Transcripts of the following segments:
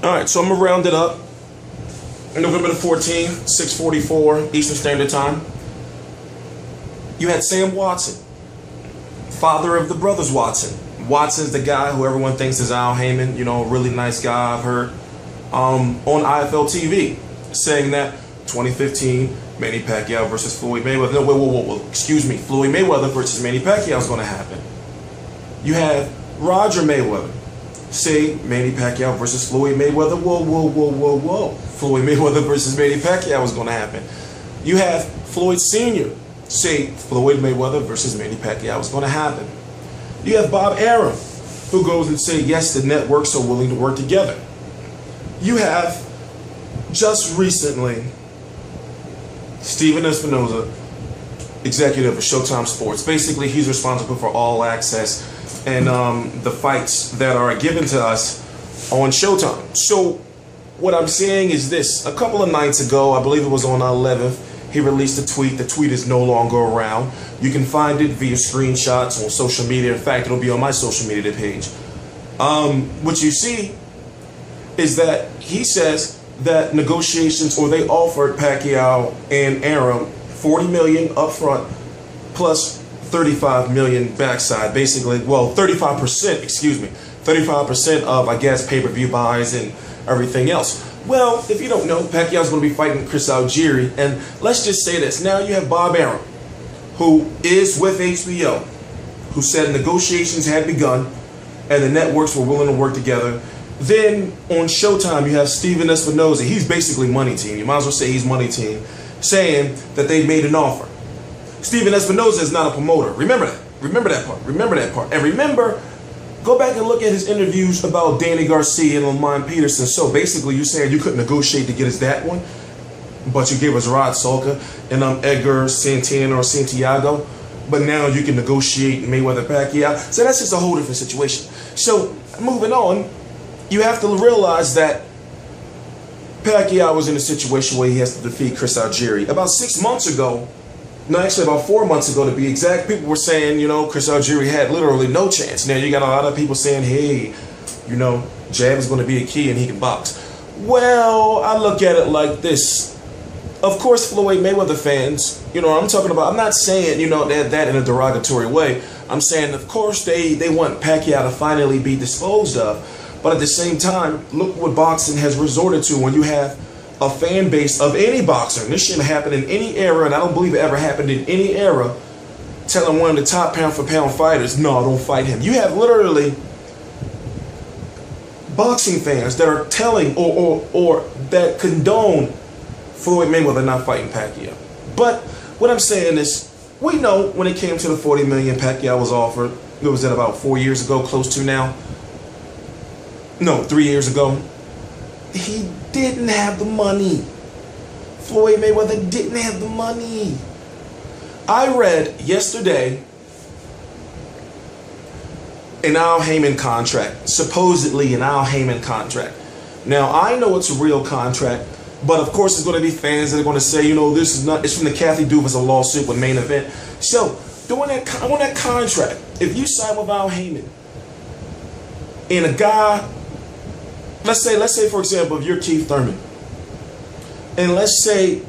All right, so I'm gonna round it up. November the 14th, 6:44 Eastern Standard Time. You had Sam Watson, father of the brothers Watson. Watson's the guy who everyone thinks is Al Heyman, really nice guy, I've heard, on IFL TV, saying that 2015 Manny Pacquiao versus Floyd Mayweather. No, whoa. Excuse me, Floyd Mayweather versus Manny Pacquiao is going to happen. You have Roger Mayweather say Manny Pacquiao versus Floyd Mayweather. Whoa. Floyd Mayweather versus Manny Pacquiao is going to happen. You have Floyd Sr. say Floyd Mayweather versus Manny Pacquiao is going to happen. You have Bob Arum, who goes and say, yes, the networks are willing to work together. You have, just recently, Steven Espinoza, executive of Showtime Sports. Basically, he's responsible for All Access and the fights that are given to us on Showtime. So what I'm saying is this. A couple of nights ago, I believe it was on the 11th, he released a tweet. The tweet is no longer around. You can find it via screenshots on social media. In fact, it'll be on my social media page. What you see is that he says that negotiations, or they offered Pacquiao and Arum $40 million up front plus $35 million backside. Basically, 35%, 35% of, I guess, pay-per-view buys and everything else. Well, if you don't know, Pacquiao's going to be fighting Chris Algieri, and let's just say this. Now you have Bob Arum, who is with HBO, who said negotiations had begun and the networks were willing to work together. Then on Showtime, you have Steven Espinoza. He's basically Money Team. You might as well say he's Money Team, saying that they've made an offer. Steven Espinoza is not a promoter. Remember that. Remember that part. And remember, go back and look at his interviews about Danny Garcia and Lamont Peterson. So basically, you're saying you couldn't negotiate to get us that one, but you gave us Rod Salka and Edgar Santana or Santiago, but now you can negotiate Mayweather Pacquiao. So that's just a whole different situation. So moving on, you have to realize that Pacquiao was in a situation where he has to defeat Chris Algieri. About 6 months ago, no, actually about 4 months ago to be exact, people were saying, Chris Algieri had literally no chance. Now you got a lot of people saying, hey, jab is going to be a key and he can box. Well, I look at it like this. Of course, Floyd Mayweather fans, I'm not saying, that in a derogatory way. I'm saying, of course, they want Pacquiao to finally be disposed of. But at the same time, look what boxing has resorted to when you have a fan base of any boxer, and this shouldn't happen in any era, and I don't believe it ever happened in any era, telling one of the top pound-for-pound fighters, no, don't fight him. You have literally boxing fans that are telling or that condone Floyd Mayweather not fighting Pacquiao. But what I'm saying is, we know when it came to the $40 million Pacquiao was offered, it was at about 4 years ago, close to now. No, 3 years ago. He didn't have the money. Floyd Mayweather didn't have the money. I read yesterday an Al Heyman contract, supposedly an Al Heyman contract. Now, I know it's a real contract, but of course there's going to be fans that are going to say, this is not, it's from the Kathy Duvas lawsuit with Main Event. So, on that contract, if you sign with Al Heyman, and a guy, let's say for example, if you're Keith Thurman, and let's say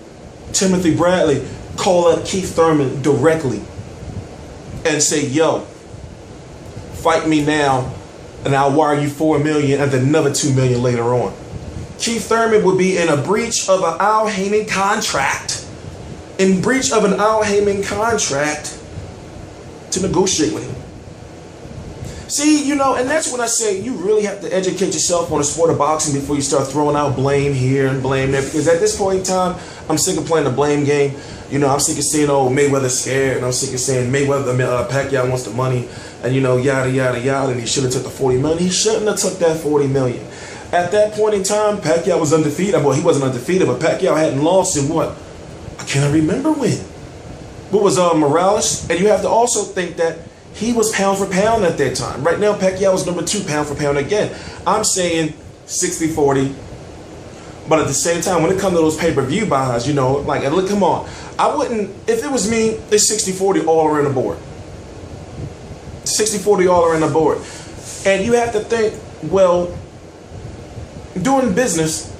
Timothy Bradley call up Keith Thurman directly and say, yo, fight me now and I'll wire you $4 million and then another $2 million later on. Keith Thurman would be in a breach of an Al Heyman contract, in breach of an Al Heyman contract to negotiate with him. See, and that's when I say you really have to educate yourself on the sport of boxing before you start throwing out blame here and blame there. Because at this point in time, I'm sick of playing the blame game. I'm sick of saying, oh, Mayweather's scared. And I'm sick of saying Pacquiao wants the money. And, yada, yada, yada. And he should have took the $40 million. He shouldn't have took that $40 million. At that point in time, Pacquiao was undefeated. Well, he wasn't undefeated, but Pacquiao hadn't lost in what? I can't remember when. What was Morales? And you have to also think that he was pound for pound at that time. Right now, Pacquiao is number 2 pound for pound again. I'm saying 60-40. But at the same time, when it comes to those pay-per-view buys, look, come on. I wouldn't, if it was me, it's 60-40 all around the board. 60-40 all around the board. And you have to think, well, doing business,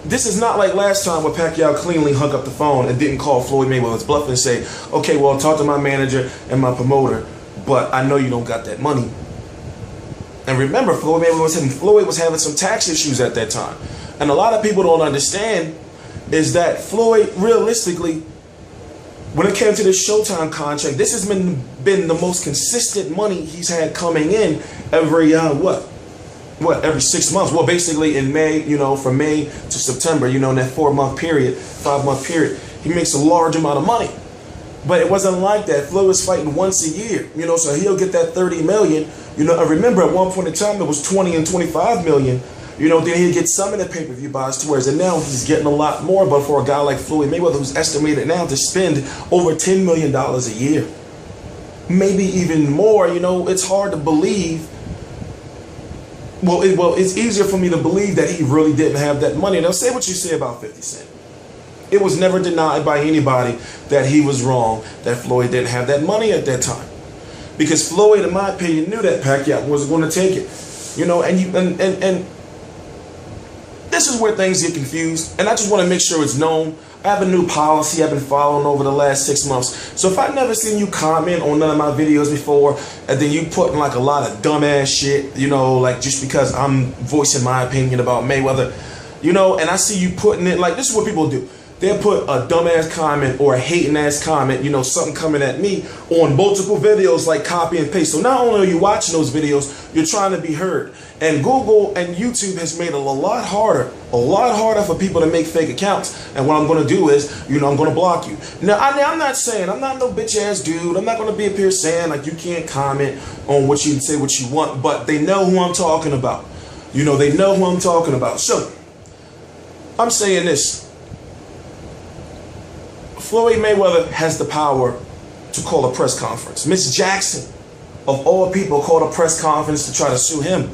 this is not like last time where Pacquiao cleanly hung up the phone and didn't call Floyd Mayweather's bluff and say, okay, well, talk to my manager and my promoter, but I know you don't got that money. And remember, Floyd was having some tax issues at that time. And a lot of people don't understand is that Floyd, realistically, when it came to this Showtime contract, this has been the most consistent money he's had coming in every, every 6 months. Well, basically in May, from May to September, in that 5-month period, he makes a large amount of money. But it wasn't like that. Floyd was fighting once a year, so he'll get that 30 million. I remember at one point in time it was 20 and 25 million. Then he'd get some of the pay-per-view buys to whereas, and now he's getting a lot more. But for a guy like Floyd Mayweather, who's estimated now to spend over $10 million a year, maybe even more, it's hard to believe. Well, it's easier for me to believe that he really didn't have that money. Now, say what you say about 50 Cent. It was never denied by anybody that he was wrong, that Floyd didn't have that money at that time. Because Floyd, in my opinion, knew that Pacquiao wasn't going to take it. And this is where things get confused. And I just want to make sure it's known. I have a new policy I've been following over the last 6 months. So if I've never seen you comment on none of my videos before, and then you putting like a lot of dumbass shit, like just because I'm voicing my opinion about Mayweather, and I see you putting it, like, this is what people do. They'll put a dumbass comment or a hating ass comment, something coming at me on multiple videos, like copy and paste. So not only are you watching those videos, you're trying to be heard. And Google and YouTube has made it a lot harder for people to make fake accounts. And what I'm going to do is, I'm going to block you. Now, I'm not saying, I'm not no bitch ass dude. I'm not going to be up here saying like you can't comment on what you say what you want, but they know who I'm talking about. They know who I'm talking about. So I'm saying this. Floyd Mayweather has the power to call a press conference. Miss Jackson, of all people, called a press conference to try to sue him.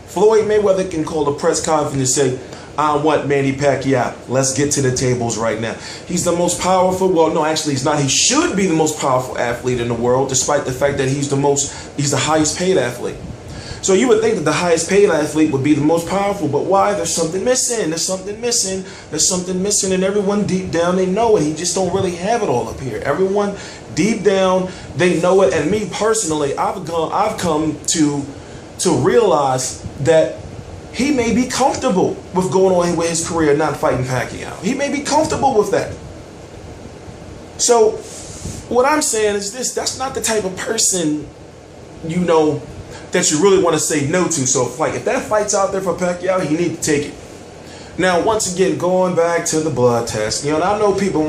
Floyd Mayweather can call a press conference and say, I want Manny Pacquiao. Let's get to the tables right now. He's the most powerful, well, no, actually he's not. He should be the most powerful athlete in the world, despite the fact that he's the highest paid athlete. So you would think that the highest paid athlete would be the most powerful, but why? There's something missing. There's something missing. There's something missing, and everyone deep down, they know it. He just don't really have it all up here. Everyone deep down, they know it. And me personally, I've come to realize that he may be comfortable with going on with his career, not fighting Pacquiao. He may be comfortable with that. So what I'm saying is this: that's not the type of person, that you really want to say no to. So if that fight's out there for Pacquiao, you need to take it. Now, once again, going back to the blood test, I know people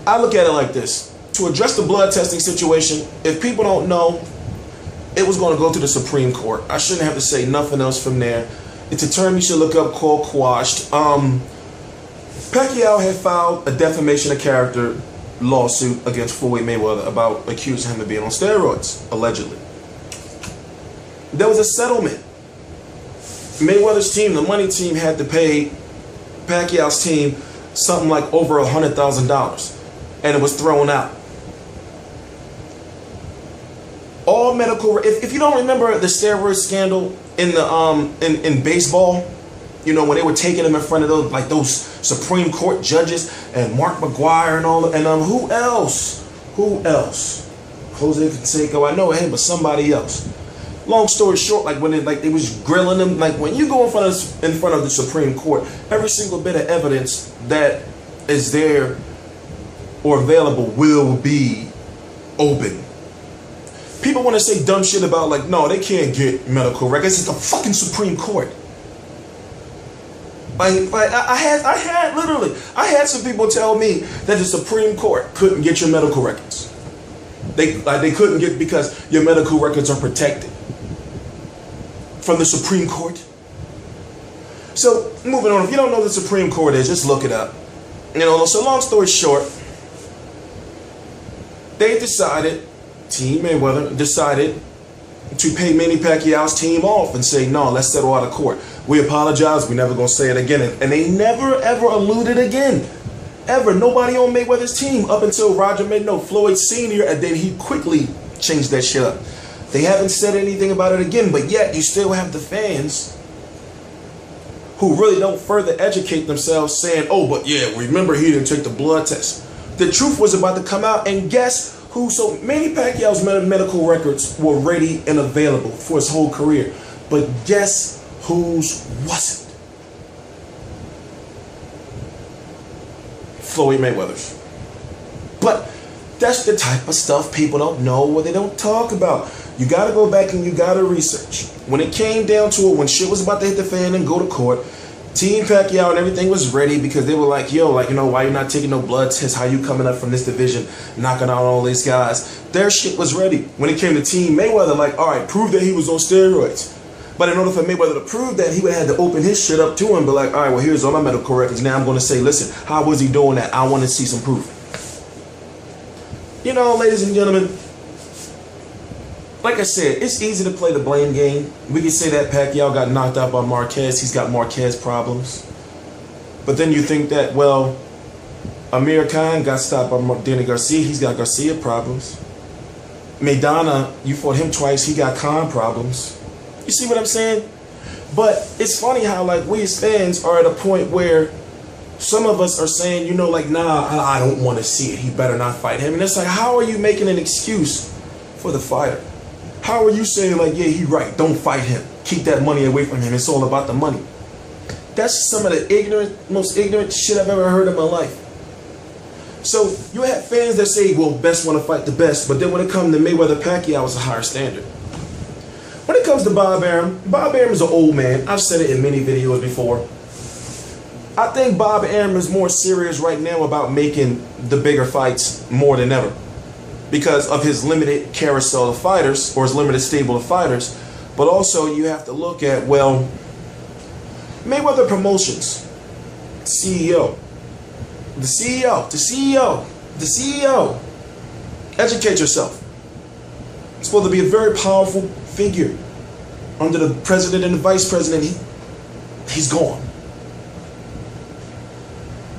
I look at it like this. To address the blood testing situation, if people don't know, it was going to go to the Supreme Court. I shouldn't have to say nothing else from there. It's a term you should look up called quashed. Pacquiao had filed a defamation of character lawsuit against Floyd Mayweather about accusing him of being on steroids, allegedly. There was a settlement. Mayweather's team, the money team, had to pay Pacquiao's team something like over $100,000, and it was thrown out. All medical. If you don't remember the steroid scandal in the in baseball, when they were taking him in front of those Supreme Court judges and Mark McGuire and all, and who else? Jose Canseco. I know him, but somebody else. Long story short, when they was grilling him, when you go in front of the Supreme Court, every single bit of evidence that is there or available will be open. People want to say dumb shit about no, they can't get medical records. It's the fucking Supreme Court. I had some people tell me that the Supreme Court couldn't get your medical records. They couldn't get because your medical records are protected from the Supreme Court. So moving on, if you don't know what the Supreme Court is, just look it up. So long story short, Team Mayweather decided to pay Manny Pacquiao's team off and say, no, let's settle out of court. We apologize. We're never going to say it again. And they never, ever alluded again. Ever. Nobody on Mayweather's team up until Roger made Floyd Sr. And then he quickly changed that shit up. They haven't said anything about it again. But yet you still have the fans who really don't further educate themselves saying, oh, but yeah, remember he didn't take the blood test. The truth was about to come out, and guess who? So Manny Pacquiao's medical records were ready and available for his whole career. But guess whose wasn't? Floyd Mayweather's. But that's the type of stuff people don't know or they don't talk about. You got to go back and you got to research. When it came down to it, when shit was about to hit the fan and go to court, Team Pacquiao and everything was ready because they were like, yo, like, you know, why you not taking no blood tests? How you coming up from this division, knocking out all these guys? Their shit was ready. When it came to Team Mayweather, like, all right, prove that he was on steroids. But in order for Mayweather to prove that, he would have had to open his shit up to him, but like, all right, well, here's all my medical records. Now I'm going to say, listen, how was he doing that? I want to see some proof. You know, ladies and gentlemen, like I said, it's easy to play the blame game. We can say that Pacquiao got knocked out by Marquez. He's got Marquez problems. But then you think that, well, Amir Khan got stopped by Danny Garcia. He's got Garcia problems. Maidana, you fought him twice. He got Khan problems. You see what I'm saying? But it's funny how, like, we as fans are at a point where some of us are saying, you know, like, nah, I don't want to see it. He better not fight him. And it's like, how are you making an excuse for the fighter? How are you saying, like, yeah, he right, don't fight him. Keep that money away from him. It's all about the money. That's some of the most ignorant shit I've ever heard in my life. So you have fans that say, well, best want to fight the best. But then when it comes to Mayweather Pacquiao, it's a higher standard. When it comes to Bob Arum is an old man. I've said it in many videos before. I think Bob Arum is more serious right now about making the bigger fights more than ever, because of his limited carousel of fighters, or his limited stable of fighters. But also you have to look at, well, Mayweather Promotions, CEO. Educate yourself. It's supposed to be a very powerful figure under the president and the vice president. He's gone.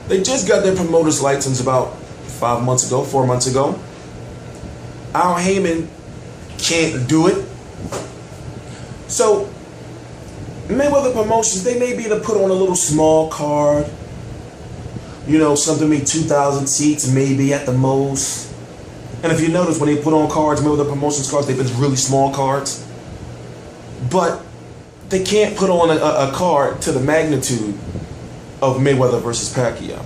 They just got their promoter's license about 4 months ago. Al Heyman can't do it. So Mayweather Promotions, they may be able to put on a little small card. You know, something maybe 2,000 seats, maybe at the most. And if you notice, when they put on cards, Mayweather Promotions cards, they've been really small cards. But they can't put on a card to the magnitude of Mayweather versus Pacquiao.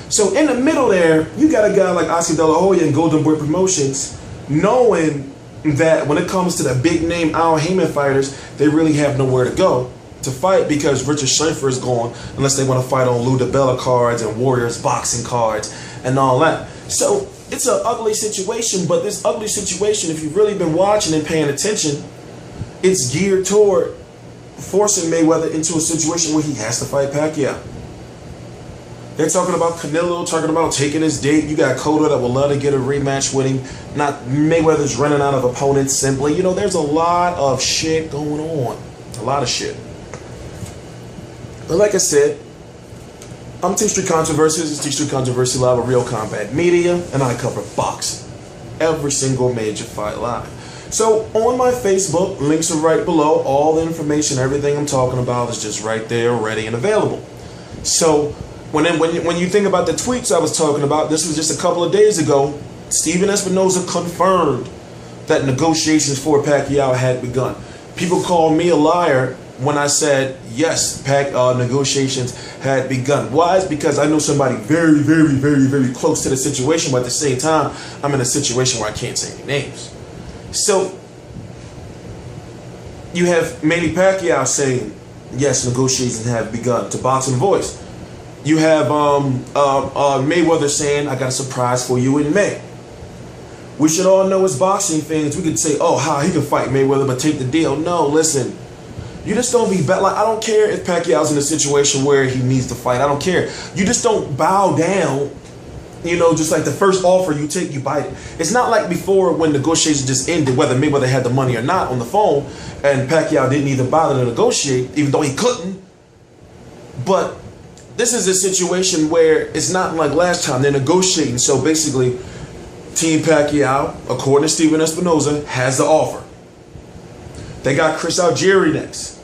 So in the middle there, you got a guy like Oscar De La Hoya and Golden Boy Promotions, knowing that when it comes to the big name Al Heyman fighters, they really have nowhere to go to fight, because Richard Schaefer is gone, unless they want to fight on Lou DiBella cards and Warriors boxing cards and all that. So it's an ugly situation, but this ugly situation, if you've really been watching and paying attention, it's geared toward forcing Mayweather into a situation where he has to fight Pacquiao. They're talking about Canelo, talking about taking his date. You got Cotto that would love to get a rematch with him. Not Mayweather's running out of opponents simply. You know, there's a lot of shit going on. A lot of shit. But like I said, I'm T Street Controversies. It's T Street Controversy Live with Real Combat Media, and I cover boxing. Every single major fight live. So on my Facebook, links are right below. All the information, everything I'm talking about is just right there, ready and available. So when you think about the tweets I was talking about, this was just a couple of days ago, Steven Espinoza confirmed that negotiations for Pacquiao had begun. People called me a liar when I said, yes, negotiations had begun. Why? It's because I know somebody very, very, very, very close to the situation, but at the same time, I'm in a situation where I can't say any names. So you have Manny Pacquiao saying, yes, negotiations have begun, to Boxing Voice. You have Mayweather saying, I got a surprise for you in May. We should all know as boxing fans, we could say, oh, how he can fight Mayweather but take the deal. No, listen. You just don't be like, I don't care if Pacquiao's in a situation where he needs to fight. I don't care. You just don't bow down. You know, just like the first offer you take, you bite it. It's not like before when negotiations just ended, whether Mayweather had the money or not, on the phone, and Pacquiao didn't even bother to negotiate, even though he couldn't. But this is a situation where it's not like last time. They're negotiating. So basically, Team Pacquiao, according to Steven Espinoza, has the offer. They got Chris Algieri next.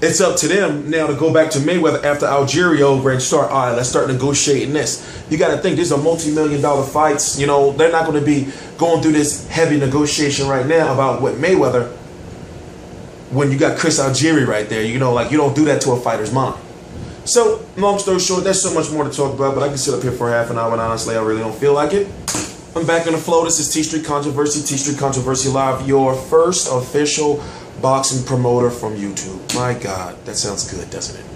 it's up to them now to go back to Mayweather after Algeria over and start, all right, let's start negotiating this. You got to think, these are multi-million-dollar fights. You know, they're not going to be going through this heavy negotiation right now about what Mayweather, when you got Chris Algieri right there. You know, like, you don't do that to a fighter's mind. So, long story short, there's so much more to talk about, but I can sit up here for half an hour, and honestly, I really don't feel like it. I'm back in the flow. This is T Street Controversy, T Street Controversy Live, your first official boxing promoter from YouTube. My God, that sounds good, doesn't it?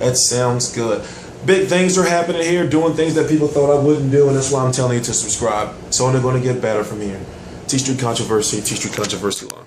That sounds good. Big things are happening here, doing things that people thought I wouldn't do, and that's why I'm telling you to subscribe. So they're going to get better from here. T Street Controversy, T Street Controversy Live.